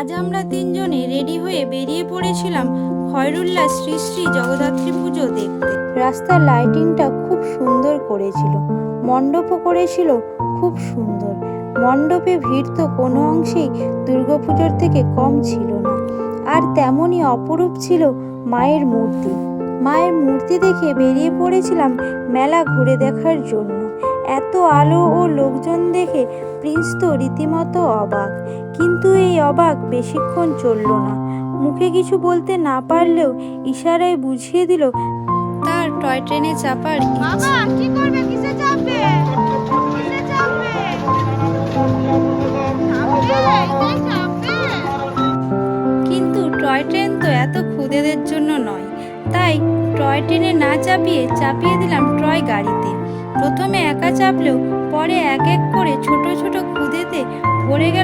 আজ আমরা তিনজনে রেডি হয়ে বেরিয়ে পড়েছিলাম খয়রুল্লাহ শ্রী শ্রী জগদ্ধাত্রী পুজো দেখতে। রাস্তার লাইটিংটা খুব সুন্দর করেছিল, মণ্ডপও করেছিল খুব সুন্দর। মণ্ডপে ভিড় তো কোনো অংশেই দুর্গাপুজোর থেকে কম ছিল না। আর তেমনই অপরূপ ছিল মায়ের মূর্তি। মায়ের মূর্তি দেখে বেরিয়ে পড়েছিলাম মেলা ঘুরে দেখার জন্য। এত আলো ও লোকজন দেখে প্রিন্স তো রীতিমতো অবাক। কিন্তু এই অবাক বেশিক্ষণ চলল না। মুখে কিছু বলতে না পারলেও ইশারায় বুঝিয়ে দিল তার টয় ট্রেনে চাপার ইচ্ছে। কিন্তু টয় ট্রেন তো এত খুদেদের জন্য নয়, তাই টয় ট্রেনে না চাপিয়ে দিলাম টয় গাড়িতে। প্রথমে একা চাপলেও পরে এক এক করে ছোট ছোট খুদেতে ভরে গেল